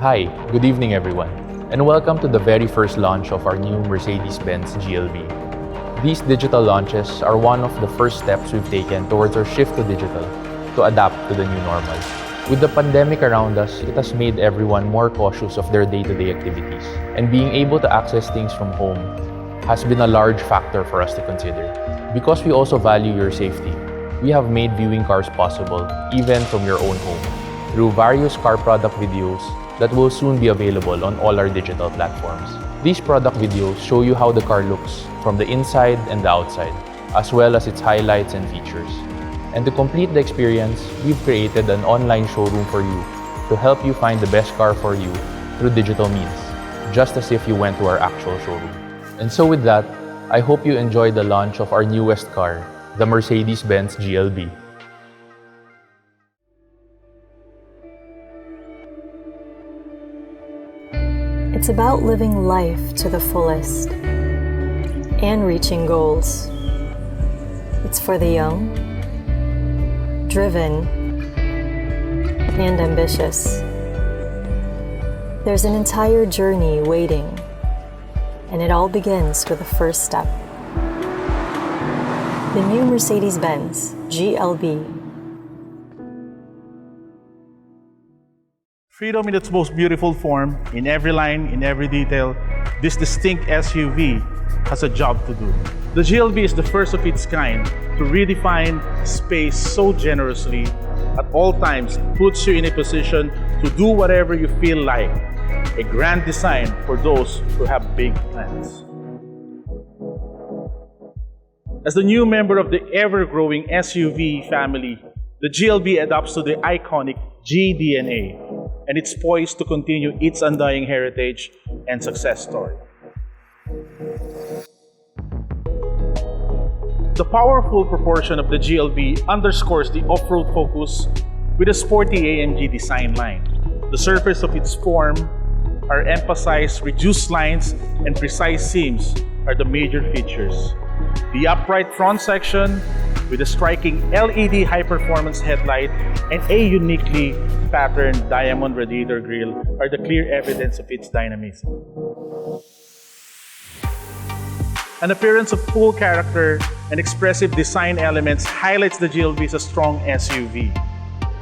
Hi, good evening everyone, and welcome to the very first launch of our new Mercedes-Benz GLB. These digital launches are one of the first steps we've taken towards our shift to digital, to adapt to the new normal. With the pandemic around us, it has made everyone more cautious of their day-to-day activities, and being able to access things from home has been a large factor for us to consider. Because we also value your safety, we have made viewing cars possible, even from your own home, through various car product videos that will soon be available on all our digital platforms. These product videos show you how the car looks from the inside and the outside, as well as its highlights and features. And to complete the experience, we've created an online showroom for you to help you find the best car for you through digital means, just as if you went to our actual showroom. And so with that, I hope you enjoyed the launch of our newest car, the Mercedes-Benz GLB. It's about living life to the fullest and reaching goals. It's for the young, driven, and ambitious. There's an entire journey waiting, and it all begins with the first step. The new Mercedes-Benz GLB. Freedom in its most beautiful form, in every line, in every detail, this distinct SUV has a job to do. The GLB is the first of its kind to redefine space so generously. At all times, it puts you in a position to do whatever you feel like. A grand design for those who have big plans. As the new member of the ever-growing SUV family, the GLB adapts to the iconic G DNA, and it's poised to continue its undying heritage and success story. The powerful proportion of the GLB underscores the off-road focus with a sporty AMG design line. The surface of its form are emphasized reduced lines and precise seams are the major features. The upright front section with a striking LED high-performance headlight and a uniquely patterned diamond radiator grille are the clear evidence of its dynamism. An appearance of full character and expressive design elements highlights the GLB as a strong SUV.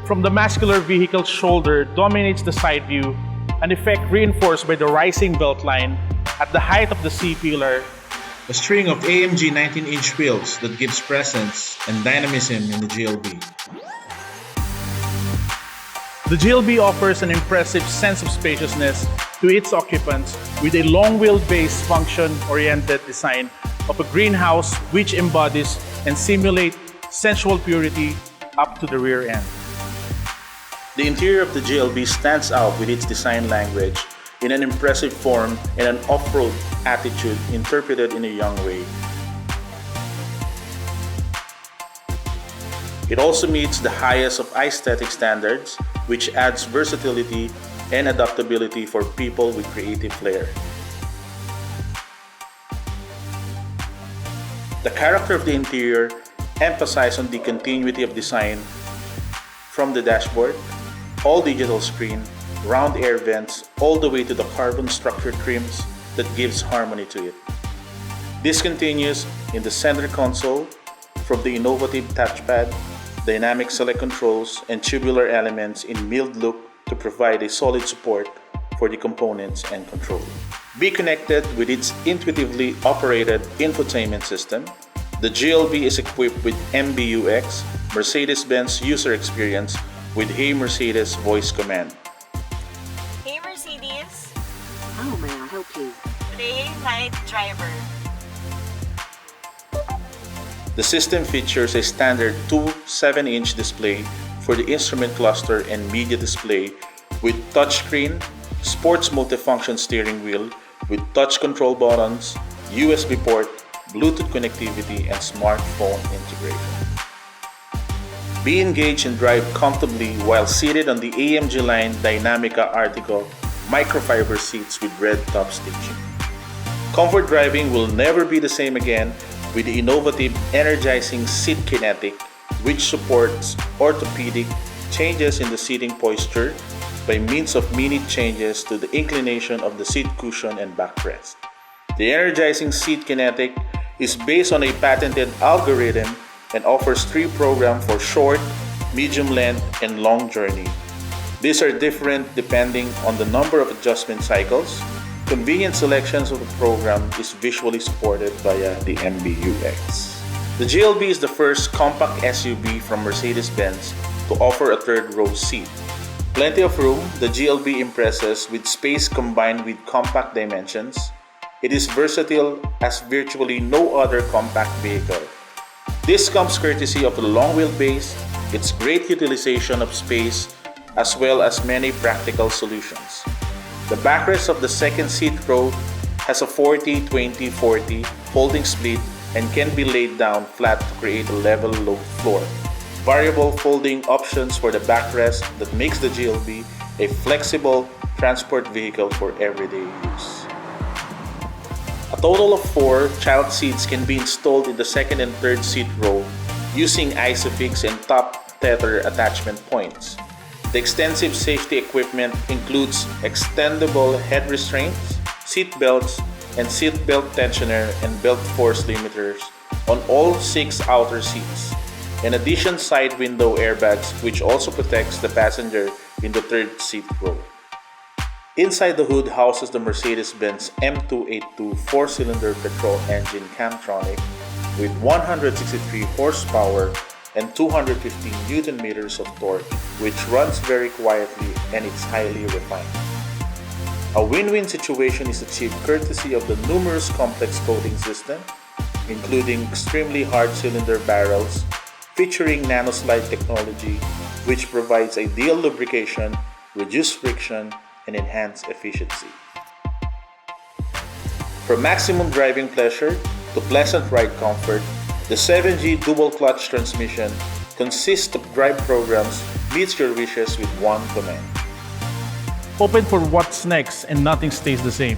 From the muscular vehicle's shoulder dominates the side view, an effect reinforced by the rising beltline at the height of the C-pillar. A string of AMG 19-inch wheels that gives presence and dynamism in the GLB. The GLB offers an impressive sense of spaciousness to its occupants with a long wheelbase function-oriented design of a greenhouse which embodies and simulates sensual purity up to the rear end. The interior of the GLB stands out with its design language in an impressive form and an off-road attitude interpreted in a young way. It also meets the highest of aesthetic standards, which adds versatility and adaptability for people with creative flair. The character of the interior emphasizes on the continuity of design from the dashboard, all digital screen, round air vents, all the way to the carbon structure trims that gives harmony to it. This continues in the center console from the innovative touchpad, dynamic select controls, and tubular elements in milled look to provide a solid support for the components and control. Be connected with its intuitively operated infotainment system. The GLB is equipped with MBUX, Mercedes-Benz user experience with Hey Mercedes voice command. Hey Mercedes, How may I help you? play Night Driver. The system features a standard 7-inch display for the instrument cluster and media display with touchscreen, sports multifunction steering wheel with touch control buttons, USB port, Bluetooth connectivity, and smartphone integration. Be engaged and drive comfortably while seated on the AMG line Dynamica Article microfiber seats with red top stitching. Comfort driving will never be the same again with the innovative energizing seat kinetic, which supports orthopedic changes in the seating posture by means of minute changes to the inclination of the seat cushion and backrest. The energizing seat kinetic is based on a patented algorithm and offers 3 programs for short, medium length, and long journey. These are different depending on the number of adjustment cycles. Convenient selections of the program is visually supported via the MBUX. The GLB is the first compact SUV from Mercedes-Benz to offer a third-row seat. Plenty of room, the GLB impresses with space combined with compact dimensions. It is versatile as virtually no other compact vehicle. This comes courtesy of the long wheelbase, its great utilization of space, as well as many practical solutions. The backrest of the second seat row has a 40-20-40 folding split and can be laid down flat to create a level low floor. Variable folding options for the backrest that makes the GLB a flexible transport vehicle for everyday use. A total of 4 child seats can be installed in the second and third seat row using ISOFIX and top tether attachment points. The extensive safety equipment includes extendable head restraints, seat belts, and seat belt tensioner and belt force limiters on all 6 outer seats. In addition, side window airbags, which also protects the passenger in the third seat row. Inside the hood houses the Mercedes-Benz M282 4-cylinder petrol engine Camtronic with 163 horsepower and 215 Nm of torque, which runs very quietly and it's highly refined. A win-win situation is achieved courtesy of the numerous complex coating system, including extremely hard cylinder barrels, featuring nanoslide technology, which provides ideal lubrication, reduced friction, and enhanced efficiency. From maximum driving pleasure to pleasant ride comfort, the 7G dual-clutch transmission consists of drive programs meets your wishes with one command. Open for what's next and nothing stays the same.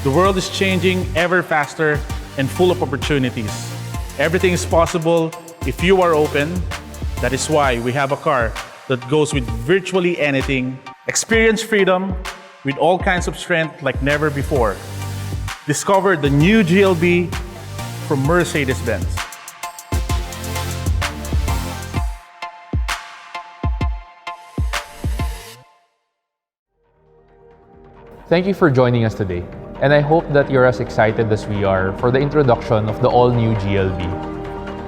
The world is changing ever faster and full of opportunities. Everything is possible if you are open. That is why we have a car that goes with virtually anything. Experience freedom with all kinds of strength like never before. Discover the new GLB from Mercedes-Benz. Thank you for joining us today, and I hope that you're as excited as we are for the introduction of the all-new GLB.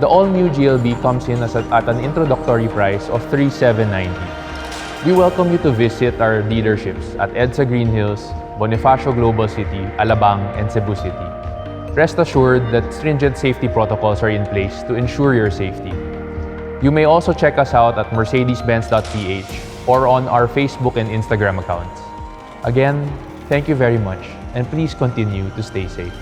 The all-new GLB comes in at an introductory price of $3,790. We welcome you to visit our dealerships at EDSA Green Hills, Bonifacio Global City, Alabang, and Cebu City. Rest assured that stringent safety protocols are in place to ensure your safety. You may also check us out at mercedes-benz.ph or on our Facebook and Instagram accounts. Again, thank you very much, and please continue to stay safe.